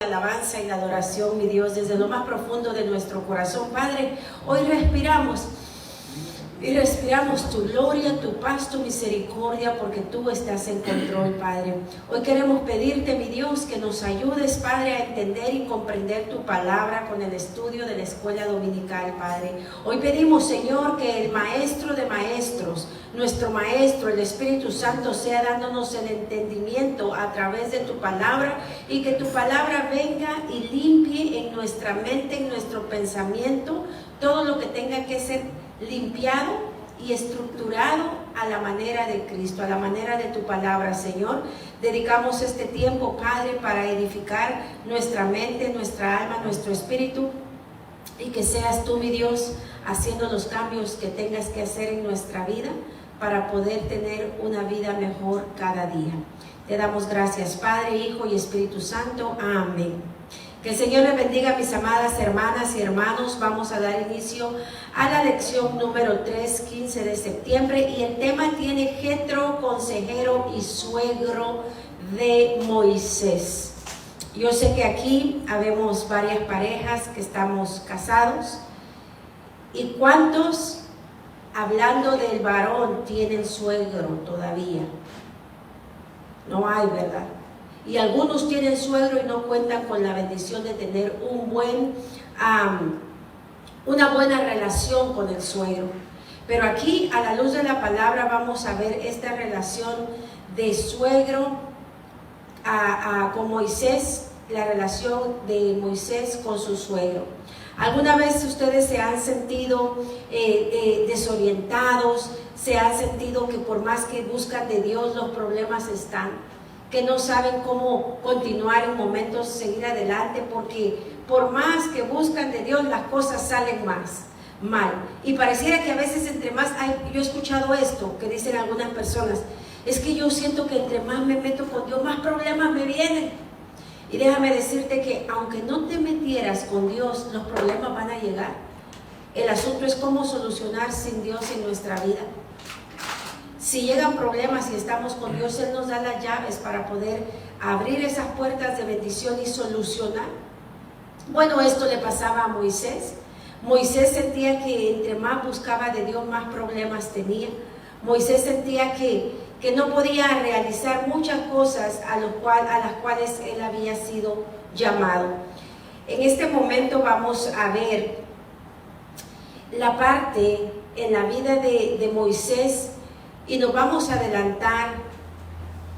Alabanza y la adoración, mi Dios, desde lo más profundo de nuestro corazón. Padre, hoy respiramos y respiramos tu gloria, tu paz, tu misericordia, porque tú estás en control, Padre. Hoy queremos pedirte, mi Dios, que nos ayudes, Padre, a entender y comprender tu palabra con el estudio de la escuela dominical, Padre. Hoy pedimos, Señor, que el Maestro de Maestros, nuestro Maestro, el Espíritu Santo, sea dándonos el entendimiento a través de tu palabra, y que tu palabra venga y limpie en nuestra mente, en nuestro pensamiento, todo lo que tenga que ser limpiado y estructurado a la manera de Cristo, a la manera de tu palabra, Señor. Dedicamos este tiempo, Padre, para edificar nuestra mente, nuestra alma, nuestro espíritu, y que seas tú, mi Dios, haciendo los cambios que tengas que hacer en nuestra vida para poder tener una vida mejor cada día. Te damos gracias, Padre, Hijo y Espíritu Santo. Amén. Que el Señor les bendiga, mis amadas hermanas y hermanos. Vamos a dar inicio a la lección número 3, 15 de septiembre, y el tema tiene Jetro, consejero y suegro de Moisés. Yo sé que aquí habemos varias parejas que estamos casados, y ¿cuántos, hablando del varón, tienen suegro todavía? No hay, ¿verdad? Y algunos tienen suegro y no cuentan con la bendición de tener una buena relación con el suegro. Pero aquí, a la luz de la palabra, vamos a ver esta relación de suegro con Moisés, la relación de Moisés con su suegro. ¿Alguna vez ustedes se han sentido desorientados? ¿Se han sentido que por más que buscan de Dios, los problemas están? Que no saben cómo continuar en momentos, seguir adelante, porque por más que buscan de Dios, las cosas salen más mal. Y pareciera que a veces entre más yo he escuchado esto, que dicen algunas personas, es que yo siento que entre más me meto con Dios, más problemas me vienen. Y déjame decirte que aunque no te metieras con Dios, los problemas van a llegar. El asunto es cómo solucionar sin Dios en nuestra vida. Si llegan problemas y estamos con Dios, Él nos da las llaves para poder abrir esas puertas de bendición y solucionar. Bueno, esto le pasaba a Moisés. Moisés sentía que entre más buscaba de Dios, más problemas tenía. Moisés sentía que no podía realizar muchas cosas a las cuales él había sido llamado. En este momento vamos a ver la parte en la vida de Moisés, y nos vamos a adelantar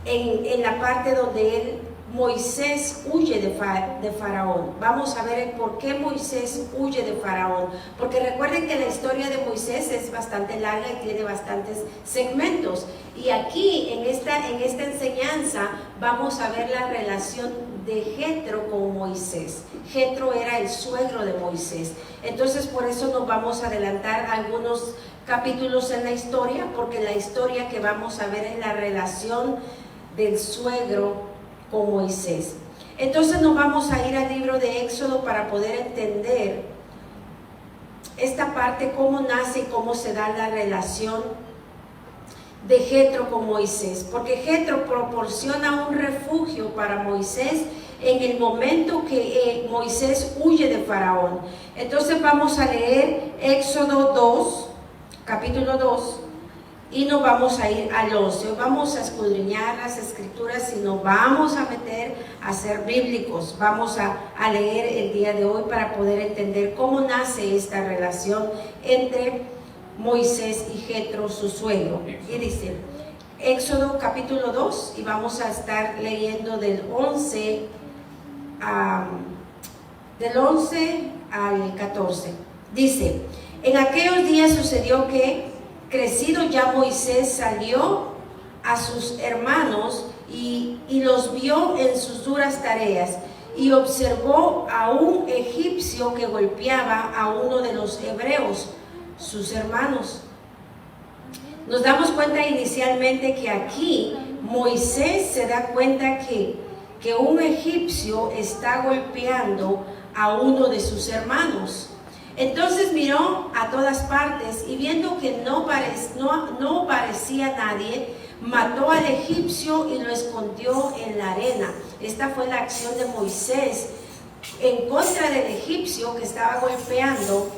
en la parte donde Moisés huye de Faraón. Vamos a ver por qué Moisés huye de Faraón, porque recuerden que la historia de Moisés es bastante larga y tiene bastantes segmentos, y aquí en esta enseñanza vamos a ver la relación de Jetro con Moisés. Jetro era el suegro de Moisés. Entonces por eso nos vamos a adelantar algunos capítulos en la historia, porque la historia que vamos a ver es la relación del suegro con Moisés. Entonces nos vamos a ir al libro de Éxodo para poder entender esta parte, cómo nace y cómo se da la relación de Jetro con Moisés, porque Jetro proporciona un refugio para Moisés en el momento que Moisés huye de Faraón. Entonces vamos a leer Éxodo 2, capítulo 2, y nos vamos a ir al 11. Vamos a escudriñar las escrituras y nos vamos a meter a ser bíblicos. Vamos a leer el día de hoy para poder entender cómo nace esta relación entre Moisés y Jetro, su suegro. Y dice, Éxodo capítulo 2, y vamos a estar leyendo del 11 al 14. Dice, en aquellos días sucedió que, crecido ya Moisés, salió a sus hermanos y los vio en sus duras tareas, y observó a un egipcio que golpeaba a uno de los hebreos, sus hermanos. Nos damos cuenta inicialmente que aquí Moisés se da cuenta que un egipcio está golpeando a uno de sus hermanos. Entonces miró a todas partes, y viendo que no parecía nadie, mató al egipcio y lo escondió en la arena. Esta fue la acción de Moisés en contra del egipcio que estaba golpeando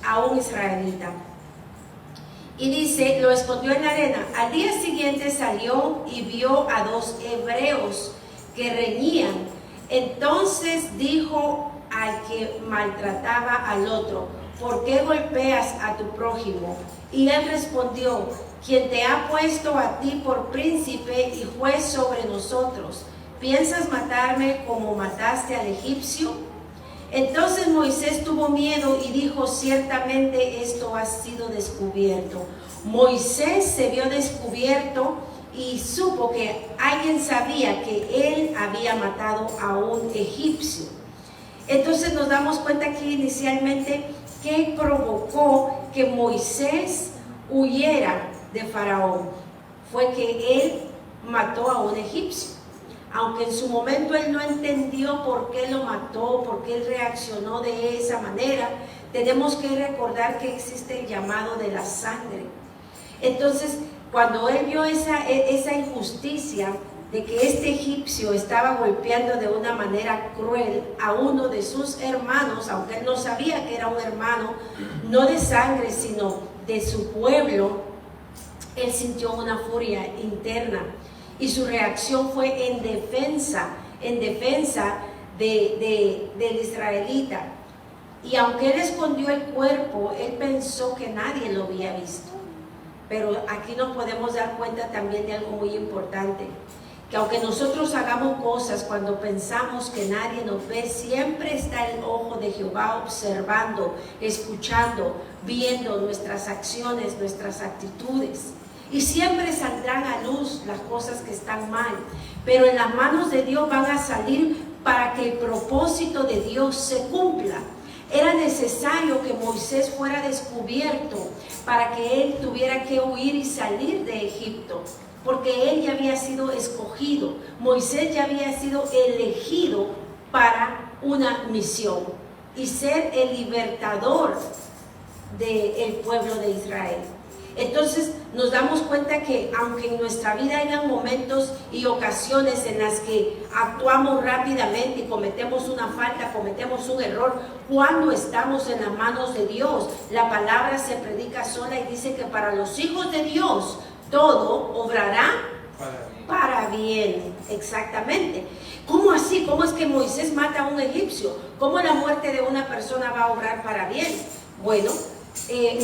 a un israelita. Y dice, lo escondió en la arena. Al día siguiente salió y vio a 2 hebreos que reñían. Entonces dijo al que maltrataba al otro, ¿por qué golpeas a tu prójimo? Y él respondió, quien te ha puesto a ti por príncipe y juez sobre nosotros, ¿piensas matarme como mataste al egipcio? Entonces Moisés tuvo miedo y dijo, ciertamente esto ha sido descubierto. Moisés se vio descubierto y supo que alguien sabía que él había matado a un egipcio. Entonces nos damos cuenta aquí inicialmente que provocó que Moisés huyera de Faraón. Fue que él mató a un egipcio. Aunque en su momento él no entendió por qué lo mató, por qué él reaccionó de esa manera, tenemos que recordar que existe el llamado de la sangre. Entonces, cuando él vio esa injusticia de que este egipcio estaba golpeando de una manera cruel a uno de sus hermanos, aunque él no sabía que era un hermano, no de sangre, sino de su pueblo, él sintió una furia interna. Y su reacción fue en defensa del israelita. Y aunque él escondió el cuerpo, él pensó que nadie lo había visto. Pero aquí nos podemos dar cuenta también de algo muy importante, que aunque nosotros hagamos cosas cuando pensamos que nadie nos ve, siempre está el ojo de Jehová observando, escuchando, viendo nuestras acciones, nuestras actitudes. Y siempre saldrán a luz las cosas que están mal, pero en las manos de Dios van a salir para que el propósito de Dios se cumpla. Era necesario que Moisés fuera descubierto para que él tuviera que huir y salir de Egipto, porque él ya había sido escogido. Moisés ya había sido elegido para una misión y ser el libertador del pueblo de Israel. Entonces nos damos cuenta que aunque en nuestra vida hayan momentos y ocasiones en las que actuamos rápidamente y cometemos una falta, cometemos un error, cuando estamos en las manos de Dios, la palabra se predica sola y dice que para los hijos de Dios todo obrará para bien. Exactamente. ¿Cómo así? ¿Cómo es que Moisés mata a un egipcio? ¿Cómo la muerte de una persona va a obrar para bien? Bueno,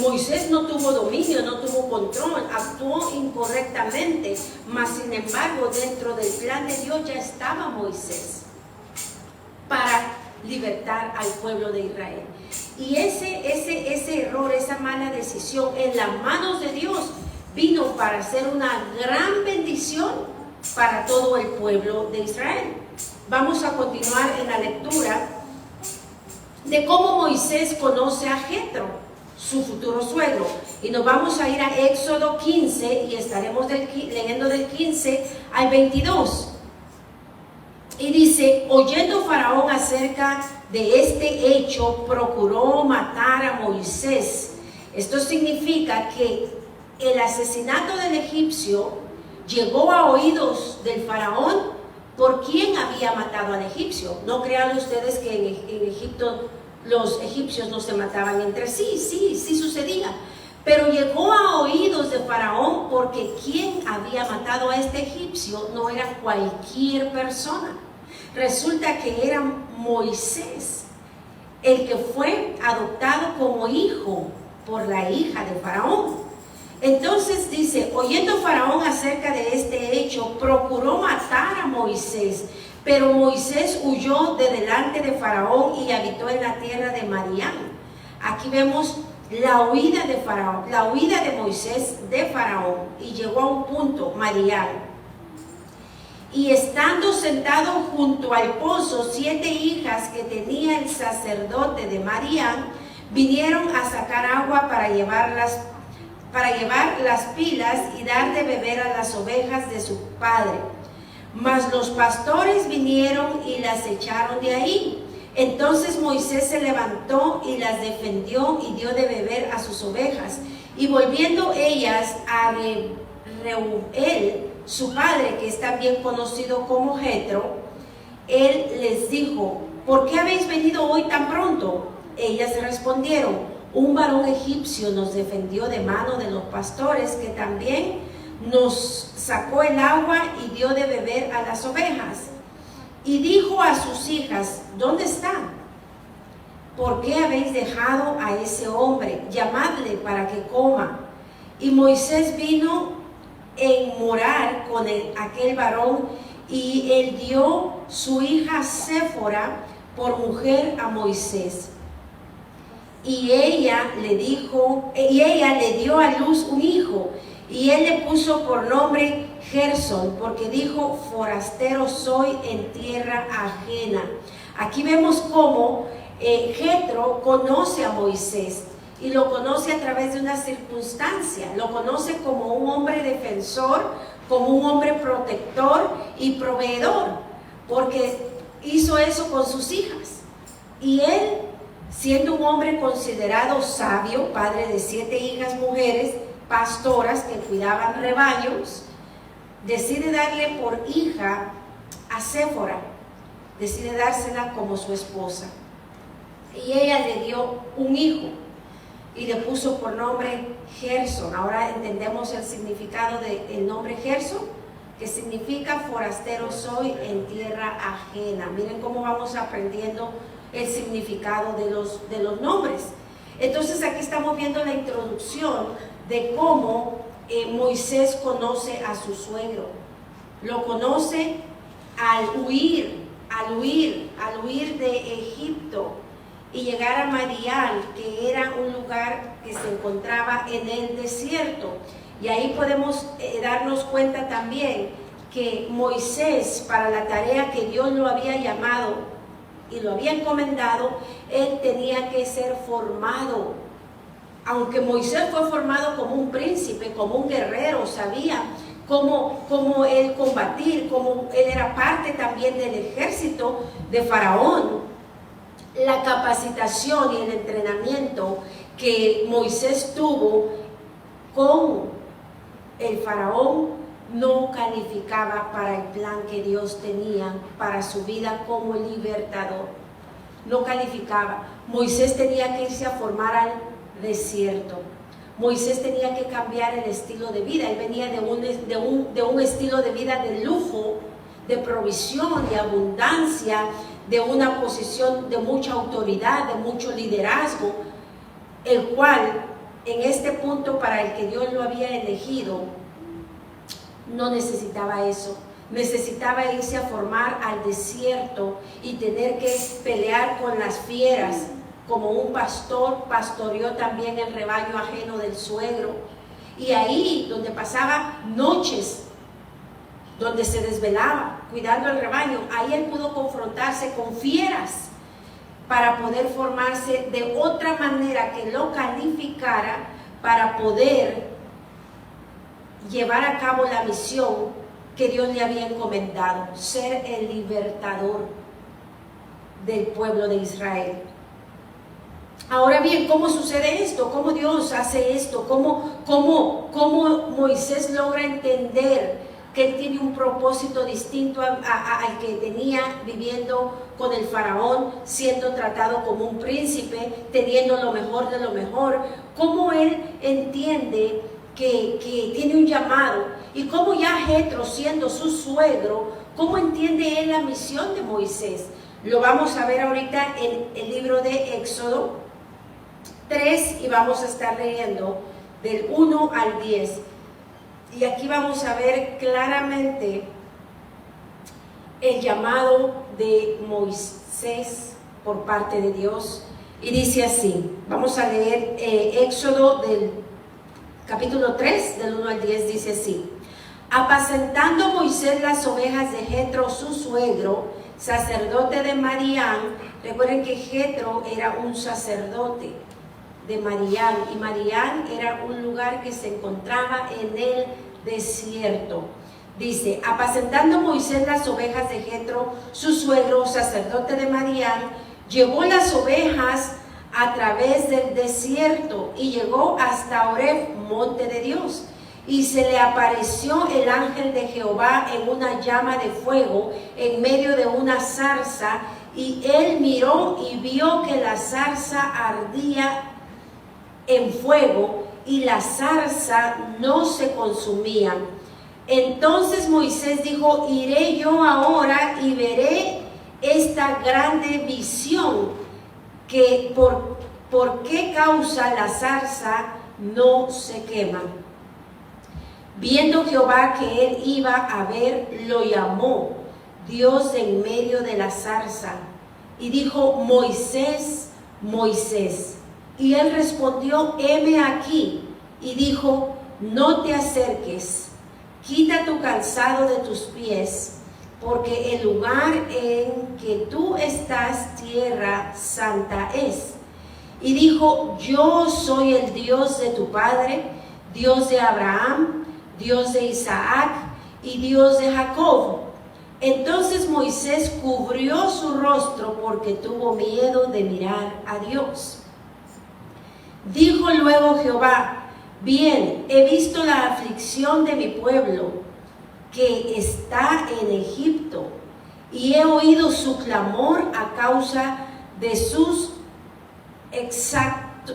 Moisés no tuvo dominio, no tuvo control, actuó incorrectamente, mas sin embargo dentro del plan de Dios ya estaba Moisés para libertar al pueblo de Israel. Y ese error, esa mala decisión en las manos de Dios vino para ser una gran bendición para todo el pueblo de Israel. Vamos a continuar en la lectura de cómo Moisés conoce a Jetro, su futuro suegro, y nos vamos a ir a Éxodo 15 y estaremos leyendo del 15 al 22. Y dice, oyendo Faraón acerca de este hecho, procuró matar a Moisés. Esto significa que el asesinato del egipcio llegó a oídos del Faraón por quien había matado al egipcio. No crean ustedes que en Egipto los egipcios no se mataban entre sí, sí sucedía. Pero llegó a oídos de Faraón porque quien había matado a este egipcio no era cualquier persona. Resulta que era Moisés, el que fue adoptado como hijo por la hija de Faraón. Entonces dice, oyendo Faraón acerca de este hecho, procuró matar a Moisés. Pero Moisés huyó de delante de Faraón y habitó en la tierra de Madián. Aquí vemos la huida de Faraón, la huida de Moisés de Faraón, y llegó a un punto, Madián. Y estando sentado junto al pozo, 7 hijas que tenía el sacerdote de Madián vinieron a sacar agua para llevar las pilas y dar de beber a las ovejas de su padre. Mas los pastores vinieron y las echaron de ahí. Entonces Moisés se levantó y las defendió y dio de beber a sus ovejas. Y volviendo ellas a Reuel, su padre, que es también conocido como Jetro, él les dijo: ¿por qué habéis venido hoy tan pronto? Ellas respondieron: un varón egipcio nos defendió de mano de los pastores, que también nos sacó el agua y dio de beber a las ovejas. Y dijo a sus hijas: ¿dónde está? ¿Por qué habéis dejado a ese hombre? Llamadle para que coma. Y Moisés vino en morar con aquel varón, y él dio su hija Séfora por mujer a Moisés. Y ella le dio a luz un hijo, y él le puso por nombre Gersón, porque dijo: forastero soy en tierra ajena. Aquí vemos cómo Jetro conoce a Moisés, y lo conoce a través de una circunstancia. Lo conoce como un hombre defensor, como un hombre protector y proveedor, porque hizo eso con sus hijas. Y él, siendo un hombre considerado sabio, padre de 7 hijas mujeres, pastoras que cuidaban rebaños, decide darle por hija a Séfora, decide dársela como su esposa. Y ella le dio un hijo y le puso por nombre Gersón. Ahora entendemos el significado del nombre Gersón, que significa forastero soy en tierra ajena. Miren cómo vamos aprendiendo el significado de los nombres. Entonces aquí estamos viendo la introducción de cómo Moisés conoce a su suegro. Lo conoce al huir de Egipto y llegar a Madián, que era un lugar que se encontraba en el desierto. Y ahí podemos darnos cuenta también que Moisés, para la tarea que Dios lo había llamado y lo había encomendado, él tenía que ser formado. Aunque Moisés fue formado como un príncipe, como un guerrero, sabía cómo él combatir, cómo él era parte también del ejército de Faraón. La capacitación y el entrenamiento que Moisés tuvo con el Faraón no calificaba para el plan que Dios tenía para su vida como libertador. No calificaba. Moisés tenía que irse a formar al desierto. Moisés tenía que cambiar el estilo de vida. Él venía de un estilo de vida de lujo, de provisión, de abundancia, de una posición de mucha autoridad, de mucho liderazgo, el cual en este punto para el que Dios lo había elegido no necesitaba eso. Necesitaba irse a formar al desierto y tener que pelear con las fieras, como un pastor pastoreó también el rebaño ajeno del suegro. Y ahí donde pasaba noches, donde se desvelaba cuidando el rebaño, ahí él pudo confrontarse con fieras para poder formarse de otra manera que lo calificara para poder llevar a cabo la misión que Dios le había encomendado: ser el libertador del pueblo de Israel. Ahora bien, ¿cómo sucede esto? ¿Cómo Dios hace esto? ¿Cómo Moisés logra entender que él tiene un propósito distinto al que tenía viviendo con el faraón, siendo tratado como un príncipe, teniendo lo mejor de lo mejor? ¿Cómo él entiende que tiene un llamado? Y cómo ya Jetro, siendo su suegro, ¿cómo entiende él la misión de Moisés? Lo vamos a ver ahorita en el libro de Éxodo 3, y vamos a estar leyendo del 1 al 10. Y aquí vamos a ver claramente el llamado de Moisés por parte de Dios. Y dice así, vamos a leer Éxodo del capítulo 3, del 1 al 10, dice así: apacentando Moisés las ovejas de Jetro, su suegro, sacerdote de Madián. Recuerden que Jetro era un sacerdote de Madián, y Madián era un lugar que se encontraba en el desierto. Dice: apacentando Moisés las ovejas de Jetro, su suegro, sacerdote de Madián, llevó las ovejas a través del desierto y llegó hasta Oreb, monte de Dios. y se le apareció el ángel de Jehová en una llama de fuego en medio de una zarza, y él miró y vio que la zarza ardía en fuego y la zarza no se consumía. Entonces Moisés dijo: iré yo ahora y veré esta grande visión, que por qué causa la zarza no se quema. Viendo Jehová que él iba a ver, lo llamó Dios en medio de la zarza y dijo: Moisés, Moisés. Y él respondió: heme aquí. Y dijo: no te acerques, quita tu calzado de tus pies, porque el lugar en que tú estás, tierra santa es. Y dijo: yo soy el Dios de tu padre, Dios de Abraham, Dios de Isaac y Dios de Jacob. Entonces Moisés cubrió su rostro porque tuvo miedo de mirar a Dios. Dijo luego Jehová: bien, he visto la aflicción de mi pueblo que está en Egipto, y he oído su clamor a causa de sus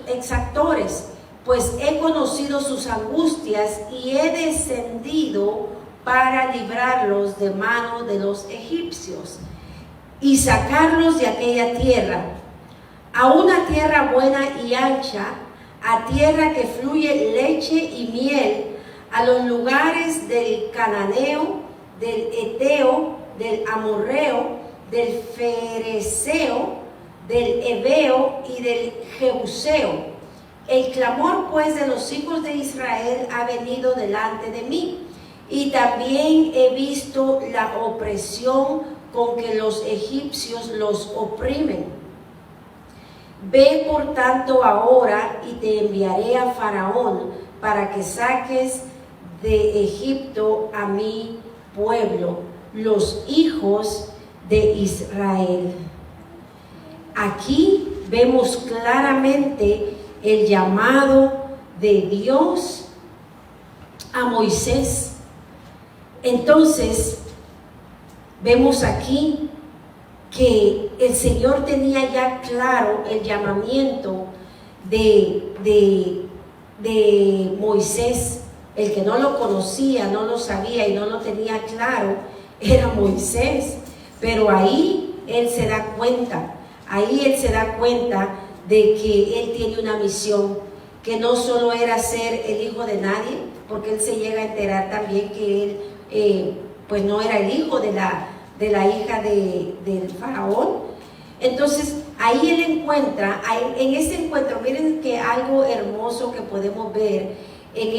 exactores, pues he conocido sus angustias y he descendido para librarlos de mano de los egipcios y sacarlos de aquella tierra, a una tierra buena y ancha, a tierra que fluye leche y miel, a los lugares del cananeo, del eteo, del amorreo, del fereceo, del heveo y del jebuseo. El clamor pues de los hijos de Israel ha venido delante de mí, y también he visto la opresión con que los egipcios los oprimen. Ve por tanto ahora y te enviaré a Faraón para que saques de Egipto a mi pueblo, los hijos de Israel. Aquí vemos claramente el llamado de Dios a Moisés. Entonces, vemos aquí que el Señor tenía ya claro el llamamiento de Moisés. El que no lo conocía, no lo sabía y no lo tenía claro era Moisés. Pero ahí él se da cuenta, de que él tiene una misión, que no solo era ser el hijo de nadie, porque él se llega a enterar también que él pues no era el hijo de la hija del faraón. Entonces ahí él encuentra, en este encuentro, miren que algo hermoso que podemos ver en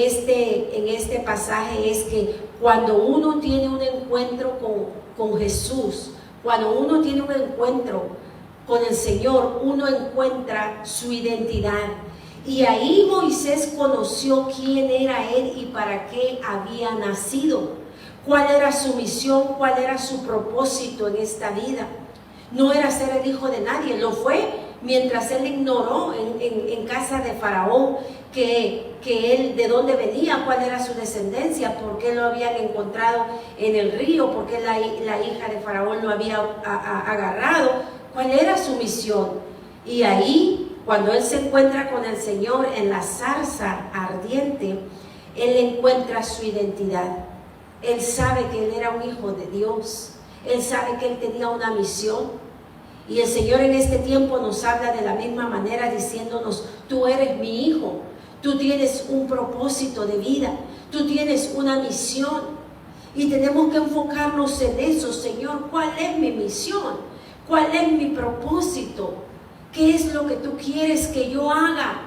este pasaje es que cuando uno tiene un encuentro con Jesús, cuando uno tiene un encuentro con el Señor, uno encuentra su identidad. Y ahí Moisés conoció quién era él y para qué había nacido, cuál era su misión, cuál era su propósito en esta vida. No era ser el hijo de nadie, lo fue mientras él ignoró en casa de Faraón que él de dónde venía, cuál era su descendencia, por qué lo habían encontrado en el río, por qué la hija de Faraón lo había agarrado, cuál era su misión. Y ahí, cuando él se encuentra con el Señor en la zarza ardiente, él encuentra su identidad. Él sabe que él era un hijo de Dios, él sabe que él tenía una misión. Y el Señor en este tiempo nos habla de la misma manera, diciéndonos: tú eres mi hijo, tú tienes un propósito de vida, tú tienes una misión. Y tenemos que enfocarnos en eso. Señor, ¿cuál es mi misión? ¿Cuál es mi propósito? ¿Qué es lo que tú quieres que yo haga?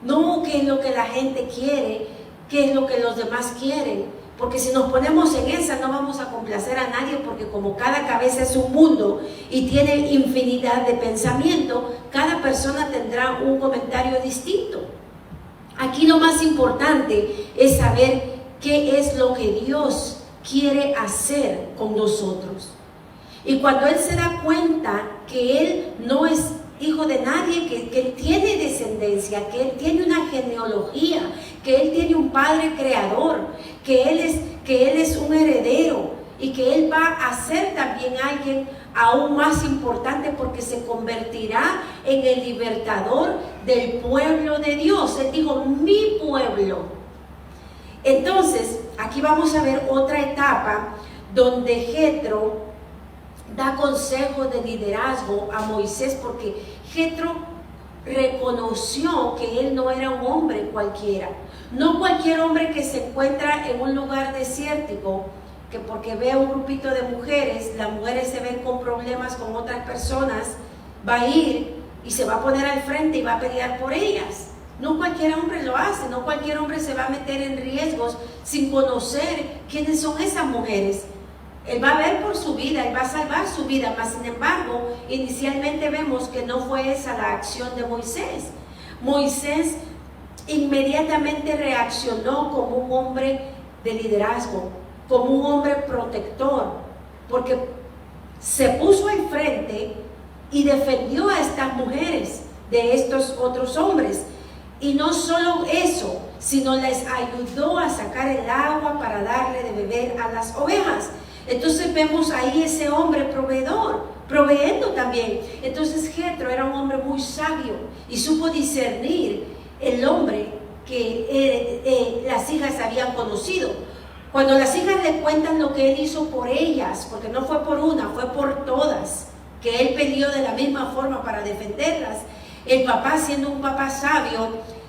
No qué es lo que la gente quiere, qué es lo que los demás quieren. Porque si nos ponemos en esa, no vamos a complacer a nadie, porque como cada cabeza es un mundo y tiene infinidad de pensamiento, cada persona tendrá un comentario distinto. Aquí lo más importante es saber qué es lo que Dios quiere hacer con nosotros. Y cuando él se da cuenta que él no es hijo hijo de nadie, que él tiene descendencia, que él tiene una genealogía, que él tiene un padre creador, que él es un heredero y que él va a ser también alguien aún más importante porque se convertirá en el libertador del pueblo de Dios. Él dijo, mi pueblo. Entonces, aquí vamos a ver otra etapa donde Jetro da consejos de liderazgo a Moisés, porque Jetro reconoció que él no era un hombre cualquiera, no cualquier hombre que se encuentra en un lugar desértico, que porque ve a un grupito de mujeres, las mujeres se ven con problemas con otras personas, va a ir y se va a poner al frente y va a pelear por ellas. No cualquier hombre lo hace, no cualquier hombre se va a meter en riesgos sin conocer quiénes son esas mujeres. Él va a ver por su vida, él va a salvar su vida, mas sin embargo, inicialmente vemos que no fue esa la acción de Moisés. Moisés inmediatamente reaccionó como un hombre de liderazgo, como un hombre protector, porque se puso al frente y defendió a estas mujeres de estos otros hombres. Y no solo eso, sino les ayudó a sacar el agua para darle de beber a las ovejas. Entonces vemos ahí ese hombre proveedor, proveyendo también. Entonces Jetro era un hombre muy sabio y supo discernir el hombre que las hijas habían conocido. Cuando las hijas le cuentan lo que él hizo por ellas, porque no fue por una, fue por todas, que él peleó de la misma forma para defenderlas, el papá, siendo un papá sabio,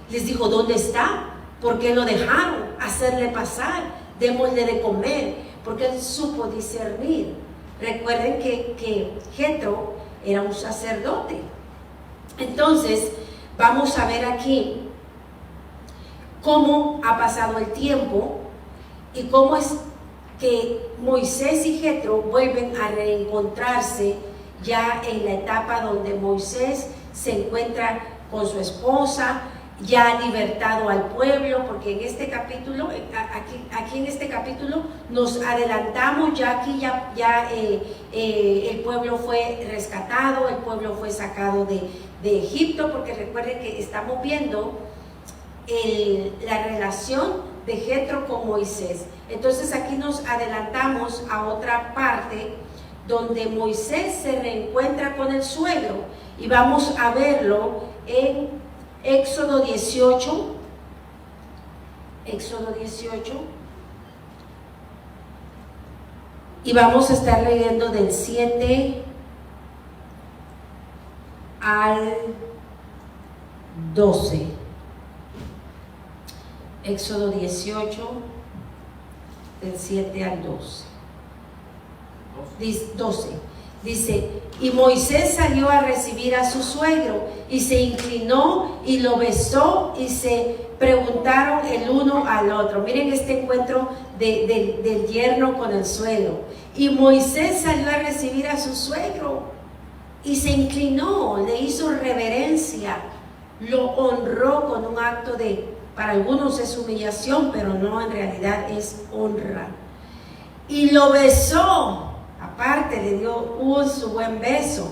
les dijo, ¿dónde está? ¿Por qué lo dejaron? Hacerle pasar, démosle de comer, porque él supo discernir. Recuerden que Jetro era un sacerdote. Entonces, vamos a ver aquí cómo ha pasado el tiempo y cómo es que Moisés y Jetro vuelven a reencontrarse ya en la etapa donde Moisés se encuentra con su esposa, ya ha libertado al pueblo, porque en este capítulo, aquí en este capítulo nos adelantamos, ya aquí el pueblo fue rescatado, el pueblo fue sacado de Egipto, porque recuerden que estamos viendo la relación de Jetro con Moisés. Entonces aquí nos adelantamos a otra parte donde Moisés se reencuentra con el suegro y vamos a verlo en Éxodo 18, y vamos a estar leyendo del 7 al 12. Éxodo 18, del 7 al 12. Dice, y Moisés salió a recibir a su suegro y se inclinó y lo besó y se preguntaron el uno al otro. Miren este encuentro del yerno con el suegro. Y Moisés salió a recibir a su suegro y se inclinó, le hizo reverencia, lo honró con un acto para algunos es humillación, pero no, en realidad es honra. Y lo besó. Aparte le dio su buen beso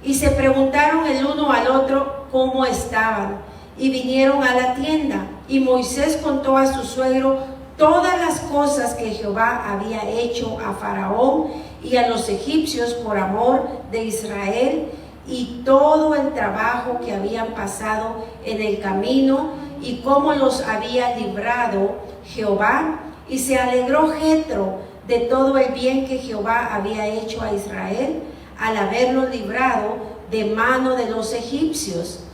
y se preguntaron el uno al otro cómo estaban y vinieron a la tienda y Moisés contó a su suegro todas las cosas que Jehová había hecho a Faraón y a los egipcios por amor de Israel y todo el trabajo que habían pasado en el camino y cómo los había librado Jehová, y se alegró Jetro de todo el bien que Jehová había hecho a Israel al haberlo librado de mano de los egipcios.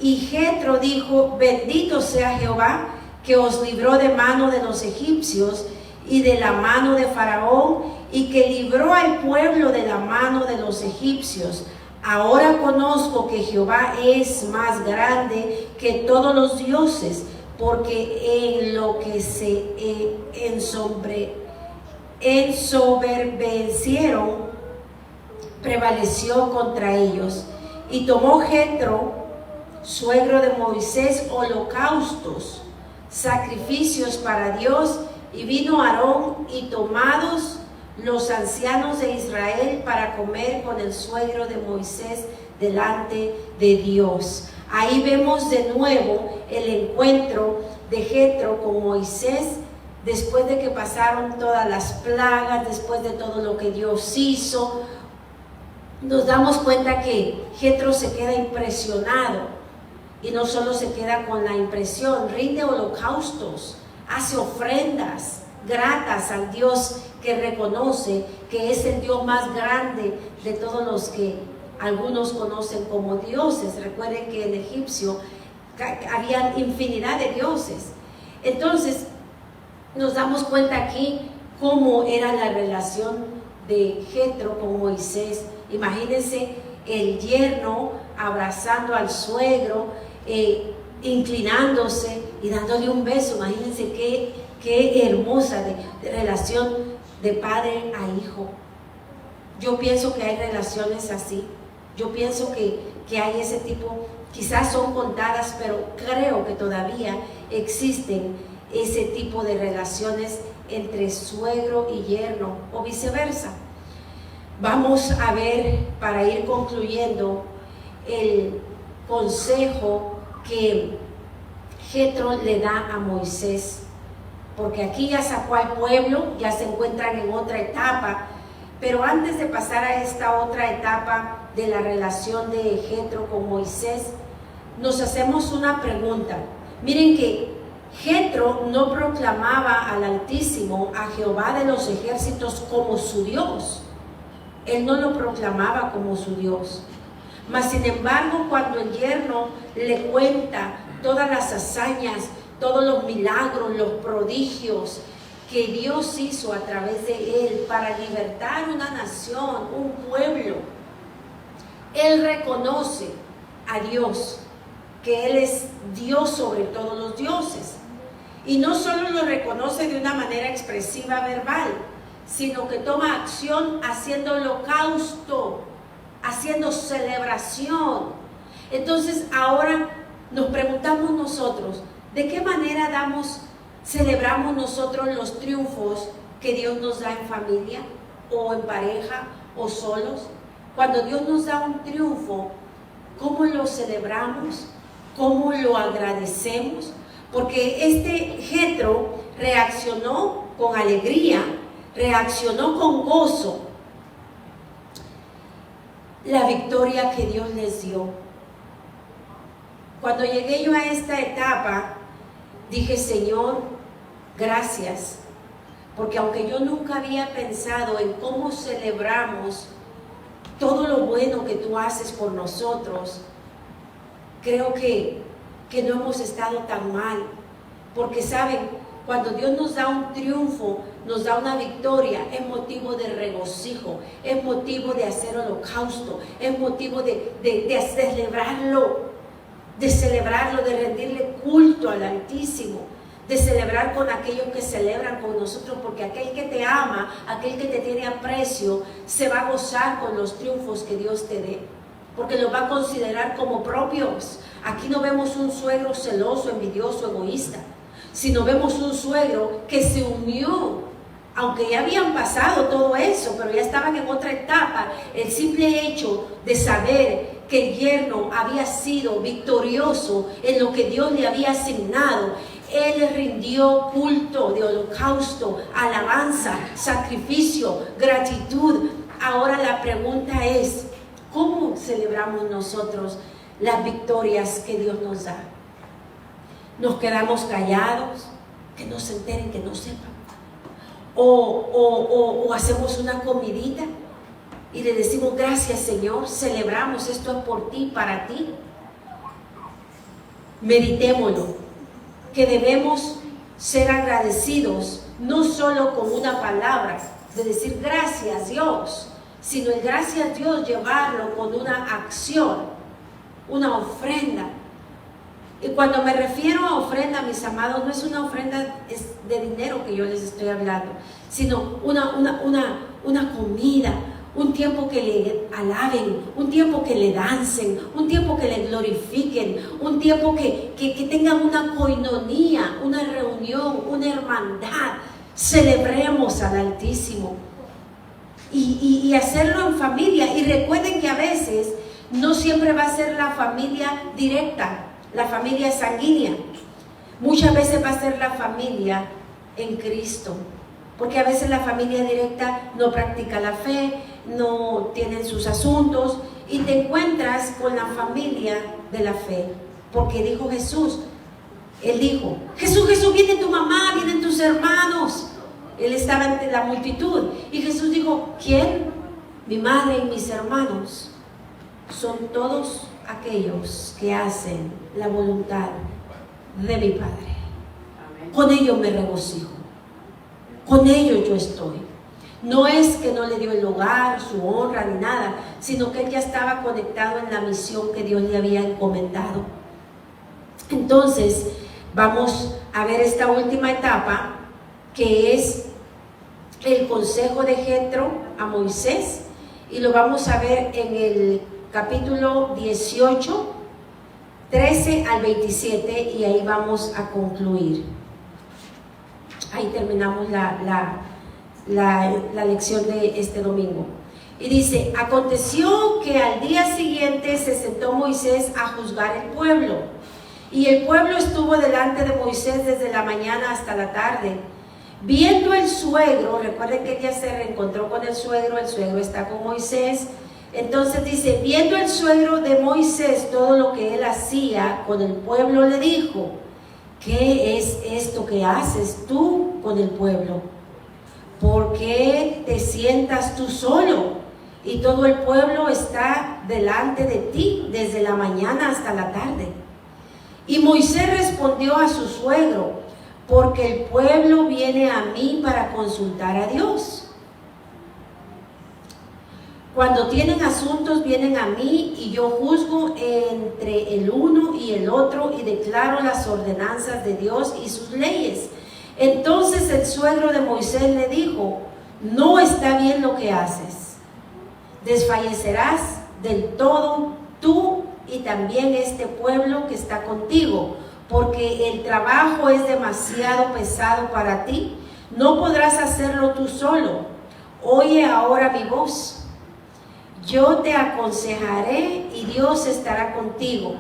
Y Jetro dijo, bendito sea Jehová que os libró de mano de los egipcios y de la mano de Faraón y que libró al pueblo de la mano de los egipcios. Ahora conozco que Jehová es más grande que todos los dioses, porque en lo que se ensoberbecieron, prevaleció contra ellos. Y tomó Jetro, suegro de Moisés, holocaustos, sacrificios para Dios, y vino Aarón y tomados los ancianos de Israel para comer con el suegro de Moisés delante de Dios. Ahí vemos de nuevo el encuentro de Jetro con Moisés después de que pasaron todas las plagas, después de todo lo que Dios hizo. Nos damos cuenta que Jetro se queda impresionado, y no solo se queda con la impresión, rinde holocaustos, hace ofrendas gratas al Dios que reconoce que es el Dios más grande de todos los que algunos conocen como dioses. Recuerden que en egipcio había infinidad de dioses. Entonces nos damos cuenta aquí cómo era la relación de Jetro con Moisés. Imagínense el yerno abrazando al suegro, inclinándose y dándole un beso. Imagínense qué hermosa de relación de padre a hijo. Yo pienso que hay relaciones así. Yo pienso que hay ese tipo, quizás son contadas, pero creo que todavía existen ese tipo de relaciones entre suegro y yerno o viceversa. Vamos a ver, para ir concluyendo, el consejo que Jetro le da a Moisés, porque aquí ya sacó al pueblo, ya se encuentran en otra etapa. Pero antes de pasar a esta otra etapa de la relación de Jetro con Moisés, nos hacemos una pregunta. Miren que Jetro no proclamaba al Altísimo, a Jehová de los ejércitos, como su Dios. Él no lo proclamaba como su Dios. Mas sin embargo, cuando el yerno le cuenta todas las hazañas, todos los milagros, los prodigios que Dios hizo a través de él para libertar una nación, un pueblo, él reconoce a Dios, que Él es Dios sobre todos los dioses. Y no solo lo reconoce de una manera expresiva verbal, sino que toma acción haciendo holocausto, haciendo celebración. Entonces ahora nos preguntamos nosotros, ¿de qué manera celebramos nosotros los triunfos que Dios nos da en familia, o en pareja, o solos? Cuando Dios nos da un triunfo, ¿cómo lo celebramos? ¿Cómo lo agradecemos? Porque este Jetro reaccionó con alegría, reaccionó con gozo la victoria que Dios les dio. Cuando llegué yo a esta etapa, dije, Señor, gracias, porque aunque yo nunca había pensado en cómo celebramos todo lo bueno que tú haces por nosotros, creo que no hemos estado tan mal, porque saben, cuando Dios nos da un triunfo, nos da una victoria, es motivo de regocijo, es motivo de hacer holocausto, es motivo de celebrarlo, de rendirle culto al Altísimo, de celebrar con aquellos que celebran con nosotros, porque aquel que te ama, aquel que te tiene aprecio, se va a gozar con los triunfos que Dios te dé, porque los va a considerar como propios. Aquí no vemos un suegro celoso, envidioso, egoísta, sino vemos un suegro que se unió, aunque ya habían pasado todo eso, pero ya estaban en otra etapa. El simple hecho de saber que el yerno había sido victorioso en lo que Dios le había asignado, él le rindió culto de holocausto, alabanza, sacrificio, gratitud. Ahora la pregunta es, ¿cómo celebramos nosotros las victorias que Dios nos da? ¿Nos quedamos callados? Que no se enteren, que no sepan. O hacemos una comidita y le decimos, gracias Señor, celebramos, esto es por ti, para ti. Meditémoslo, que debemos ser agradecidos, no solo con una palabra, de decir gracias Dios, sino el gracias Dios llevarlo con una acción, una ofrenda. Y cuando me refiero a ofrenda, mis amados, no es una ofrenda de dinero que yo les estoy hablando, sino una comida, un tiempo que le alaben, un tiempo que le dancen, un tiempo que le glorifiquen, un tiempo que tengan una coinonía, una reunión, una hermandad. Celebremos al Altísimo y hacerlo en familia. Y recuerden que a veces no siempre va a ser la familia directa, la familia sanguínea. Muchas veces va a ser la familia en Cristo, porque a veces la familia directa no practica la fe, no tienen sus asuntos, y te encuentras con la familia de la fe, porque dijo Jesús, Él dijo, Jesús, viene tu mamá, vienen tus hermanos. Él estaba entre la multitud y Jesús dijo, ¿quién? Mi madre y mis hermanos son todos aquellos que hacen la voluntad de mi Padre. Amén. Con ellos me regocijo, con ellos yo estoy. No es que no le dio el lugar, su honra ni nada, sino que él ya estaba conectado en la misión que Dios le había encomendado. Entonces vamos a ver esta última etapa, que es el consejo de Jetro a Moisés, y lo vamos a ver en el capítulo 18, 13 al 27, y ahí vamos a concluir. Ahí terminamos la lección de este domingo. Y dice, aconteció que al día siguiente se sentó Moisés a juzgar el pueblo, y el pueblo estuvo delante de Moisés desde la mañana hasta la tarde. Viendo el suegro, recuerden que ella se reencontró con el suegro está con Moisés. Entonces dice, viendo el suegro de Moisés todo lo que él hacía con el pueblo, le dijo, ¿qué es esto que haces tú con el pueblo? ¿Por qué te sientas tú solo y todo el pueblo está delante de ti desde la mañana hasta la tarde? Y Moisés respondió a su suegro, porque el pueblo viene a mí para consultar a Dios. Cuando tienen asuntos vienen a mí y yo juzgo entre el uno y el otro y declaro las ordenanzas de Dios y sus leyes. Entonces el suegro de Moisés le dijo, no está bien lo que haces. Desfallecerás del todo tú y también este pueblo que está contigo, porque el trabajo es demasiado pesado para ti. No podrás hacerlo tú solo. Oye ahora mi voz. Yo te aconsejaré y Dios estará contigo.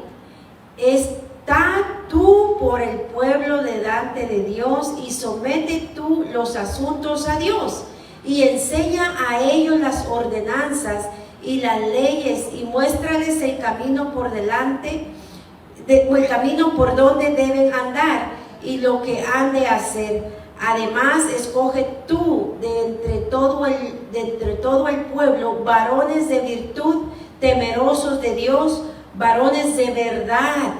Está tú por el pueblo delante de Dios y somete tú los asuntos a Dios y enseña a ellos las ordenanzas y las leyes y muéstrales el camino por delante, el camino por donde deben andar y lo que han de hacer. Además, escoge tú de entre todo el pueblo varones de virtud, temerosos de Dios, varones de verdad.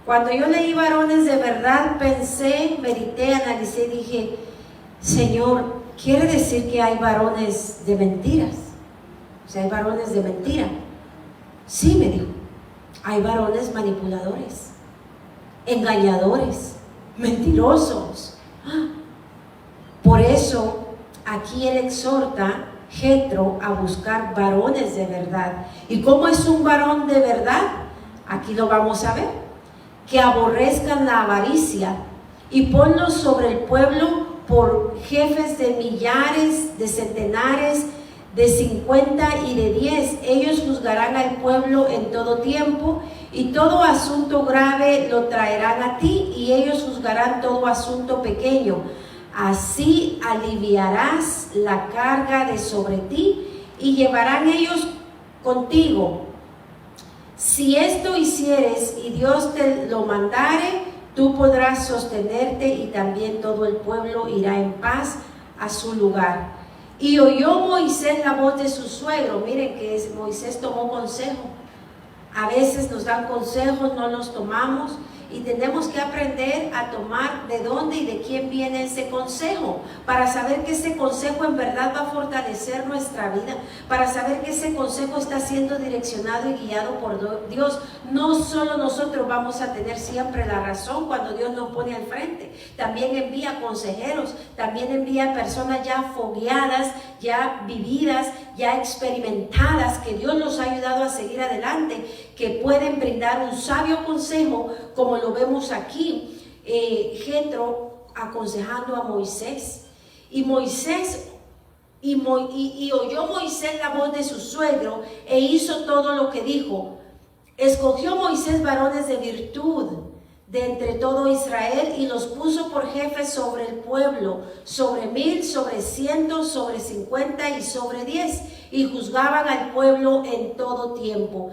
Cuando yo leí varones de verdad, pensé, medité, analicé y dije, Señor, ¿quiere decir que hay varones de mentiras? O sea, hay varones de mentira. Sí, me dijo. Hay varones manipuladores, engañadores, mentirosos. Por eso aquí él exhorta Jetro a buscar varones de verdad. ¿Y cómo es un varón de verdad? Aquí lo vamos a ver. Que aborrezcan la avaricia y ponlos sobre el pueblo por jefes de millares, de centenares, de 50 y de 10. Ellos juzgarán al pueblo en todo tiempo y todo asunto grave lo traerán a ti y ellos juzgarán todo asunto pequeño. Así aliviarás la carga de sobre ti y llevarán ellos contigo. Si esto hicieres y Dios te lo mandare, tú podrás sostenerte y también todo el pueblo irá en paz a su lugar. Y oyó Moisés la voz de su suegro. Miren que Moisés tomó consejo. A veces nos dan consejos, no los tomamos y tenemos que aprender a tomar de dónde y de quién viene ese consejo, para saber que ese consejo en verdad va a fortalecer nuestra vida, para saber que ese consejo está siendo direccionado y guiado por Dios. No solo nosotros vamos a tener siempre la razón cuando Dios nos pone al frente, también envía consejeros, también envía personas ya fogueadas, ya vividas, ya experimentadas, que Dios nos ha ayudado a seguir adelante, que pueden brindar un sabio consejo, como lo vemos aquí, Jetro aconsejando a Moisés. Y Moisés y oyó Moisés la voz de su suegro e hizo todo lo que dijo. Escogió Moisés varones de virtud de entre todo Israel y los puso por jefes sobre el pueblo, sobre 1000, sobre 100, sobre 50 y sobre 10, y juzgaban al pueblo en todo tiempo.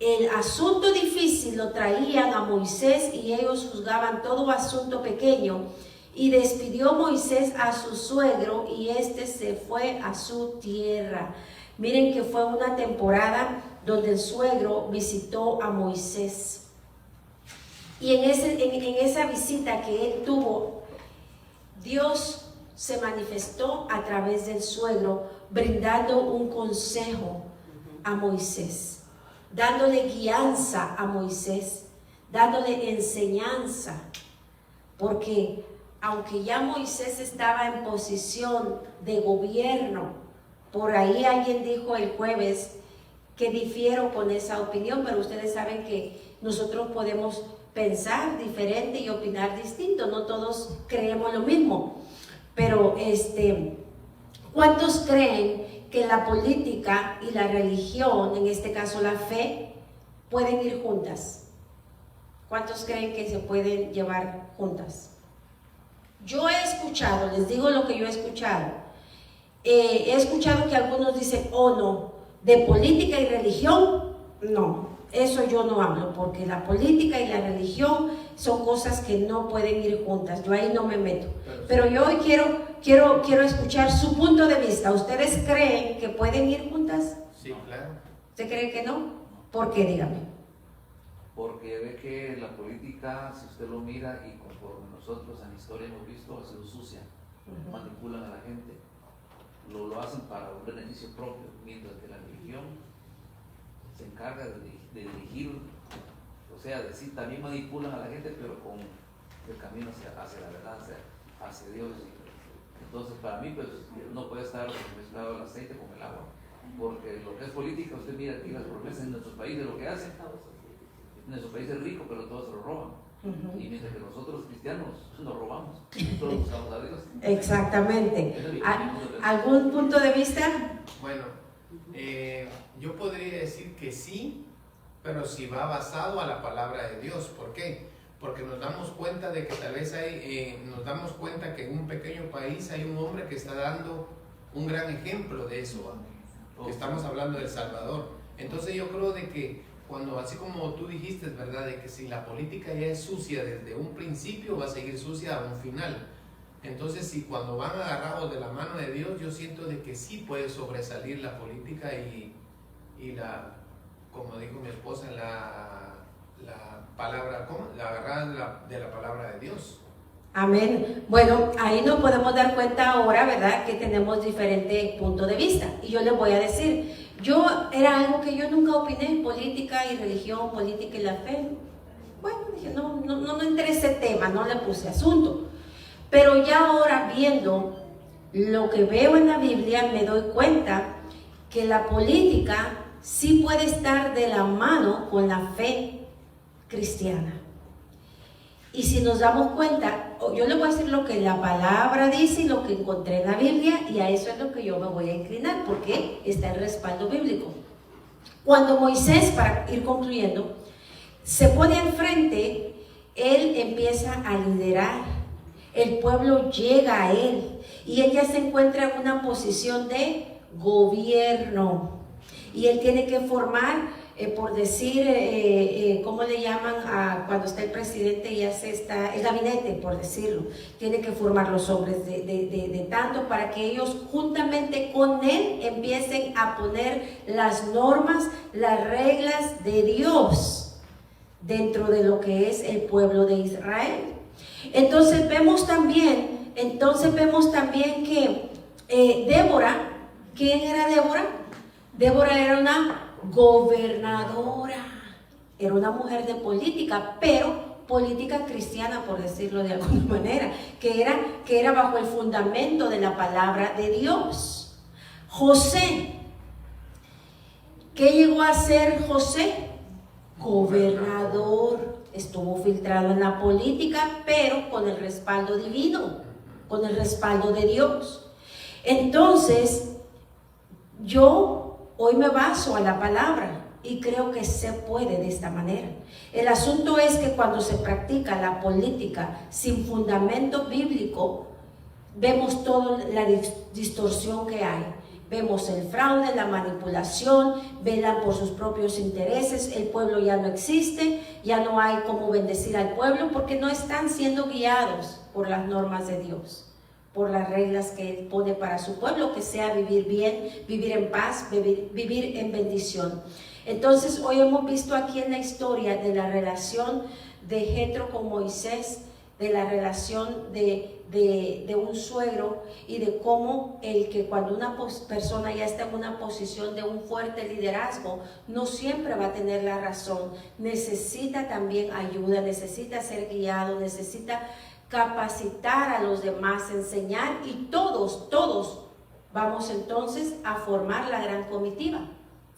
El asunto difícil lo traían a Moisés y ellos juzgaban todo asunto pequeño. Y despidió Moisés a su suegro y éste se fue a su tierra. Miren que fue una temporada donde el suegro visitó a Moisés. Y en esa visita que él tuvo, Dios se manifestó a través del suegro, brindando un consejo a Moisés, dándole guianza a Moisés, dándole enseñanza, porque aunque ya Moisés estaba en posición de gobierno, por ahí alguien dijo el jueves que difiero con esa opinión, pero ustedes saben que nosotros podemos pensar diferente y opinar distinto, no todos creemos lo mismo, pero ¿cuántos creen que la política y la religión, en este caso la fe, pueden ir juntas? ¿Cuántos creen que se pueden llevar juntas? Yo he escuchado, les digo lo que yo he escuchado. He escuchado que algunos dicen, oh no, de política y religión, no, eso yo no hablo, porque la política y la religión son cosas que no pueden ir juntas, yo ahí no me meto. Pero yo hoy quiero escuchar su punto de vista. ¿Ustedes creen que pueden ir juntas? Sí, claro. ¿Usted cree que no? ¿Por qué? Dígame. Porque ve que la política, si usted lo mira y conforme nosotros en la historia hemos visto, ha sido sucia, manipulan a la gente, lo hacen para un beneficio propio, mientras que la religión se encarga de dirigir, o sea, decir, también manipulan a la gente, pero con el camino hacia la verdad, hacia Dios. Entonces, para mí, pues, no puede estar mezclado el aceite con el agua, porque lo que es política, usted mira aquí las promesas en nuestros países, lo que hacen. Nuestro país es rico, pero todos se lo roban. Y mientras que nosotros cristianos nos robamos, solo buscamos a Dios. Exactamente. ¿Algún punto de vista? Bueno, yo podría decir que sí, pero si va basado a la palabra de Dios. ¿Por qué? Porque nos damos cuenta de que tal vez nos damos cuenta que en un pequeño país hay un hombre que está dando un gran ejemplo de eso, ¿va? Que estamos hablando de El Salvador. Entonces yo creo de que cuando, así como tú dijiste, ¿verdad? De que si la política ya es sucia desde un principio, va a seguir sucia a un final. Entonces, si cuando van agarrados de la mano de Dios, yo siento de que sí puede sobresalir la política y como dijo mi esposa, la palabra, ¿cómo? La agarrada de la palabra de Dios. Amén. Bueno, ahí nos podemos dar cuenta ahora, ¿verdad?, que tenemos diferentes puntos de vista. Y yo les voy a decir, era algo que yo nunca opiné, política y religión, política y la fe. Bueno, dije, no entré ese tema, no le puse asunto. Pero ya ahora viendo lo que veo en la Biblia, me doy cuenta que la política sí puede estar de la mano con la fe cristiana. Y si nos damos cuenta, yo le voy a decir lo que la palabra dice y lo que encontré en la Biblia, y a eso es lo que yo me voy a inclinar, porque está el respaldo bíblico. Cuando Moisés, para ir concluyendo, se pone al frente, él empieza a liderar, el pueblo llega a él, y él ya se encuentra en una posición de gobierno, y él tiene que formar, por decir, ¿cómo le llaman cuando está el presidente y el gabinete, por decirlo? Tiene que formar los hombres de tanto para que ellos juntamente con él empiecen a poner las normas, las reglas de Dios dentro de lo que es el pueblo de Israel. Entonces vemos también que Débora, ¿quién era Débora? Débora era una gobernadora, era una mujer de política, pero política cristiana, por decirlo de alguna manera, que era bajo el fundamento de la palabra de Dios. José, ¿qué llegó a ser José? Gobernador. Estuvo filtrado en la política, pero con el respaldo divino, con el respaldo de Dios. Entonces, yo hoy me baso a la palabra y creo que se puede de esta manera. El asunto es que cuando se practica la política sin fundamento bíblico, vemos toda la distorsión que hay. Vemos el fraude, la manipulación, velan por sus propios intereses, el pueblo ya no existe, ya no hay cómo bendecir al pueblo porque no están siendo guiados por las normas de Dios, por las reglas que Él pone para su pueblo, que sea vivir bien, vivir en paz, vivir en bendición. Entonces hoy hemos visto aquí en la historia de la relación de Jetro con Moisés, de la relación de un suegro y de cómo cuando una persona ya está en una posición de un fuerte liderazgo, no siempre va a tener la razón, necesita también ayuda, necesita ser guiado, necesita capacitar a los demás, enseñar, y todos vamos entonces a formar la gran comitiva,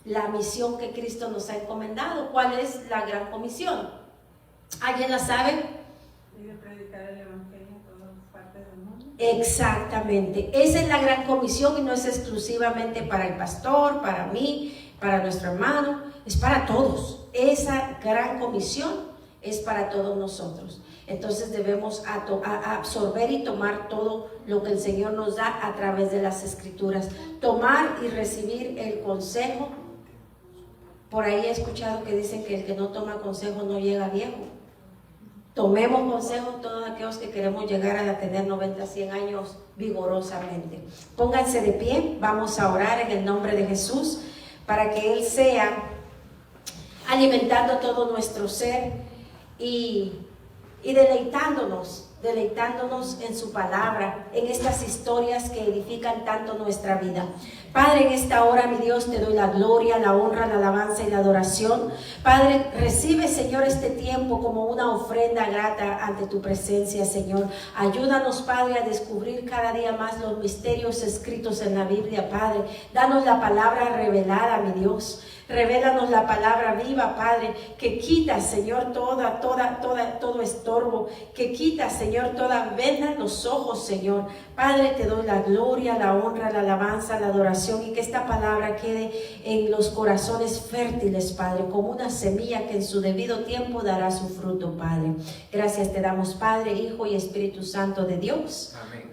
la misión que Cristo nos ha encomendado. ¿Cuál es la gran comisión? ¿Alguien la sabe? Y de predicar el evangelio en todas partes del mundo. Exactamente, esa es la gran comisión y no es exclusivamente para el pastor, para mí, para nuestro hermano, es para todos. Esa gran comisión es para todos nosotros. Entonces debemos absorber y tomar todo lo que el Señor nos da a través de las Escrituras, tomar y recibir el consejo. Por ahí he escuchado que dicen que el que no toma consejo no llega viejo. Tomemos consejo todos aquellos que queremos llegar a tener 90, 100 años vigorosamente. Pónganse de pie, vamos a orar en el nombre de Jesús para que Él sea alimentando todo nuestro ser y deleitándonos en su palabra, en estas historias que edifican tanto nuestra vida. Padre, en esta hora, mi Dios, te doy la gloria, la honra, la alabanza y la adoración. Padre, recibe, Señor, este tiempo como una ofrenda grata ante tu presencia, Señor. Ayúdanos, Padre, a descubrir cada día más los misterios escritos en la Biblia, Padre. Danos la palabra revelada, mi Dios. Revélanos la palabra viva, Padre, que quita, Señor, todo estorbo, que quita, Señor, toda venda en los ojos, Señor. Padre, te doy la gloria, la honra, la alabanza, la adoración, y que esta palabra quede en los corazones fértiles, Padre, como una semilla que en su debido tiempo dará su fruto, Padre. Gracias te damos, Padre, Hijo y Espíritu Santo de Dios. Amén.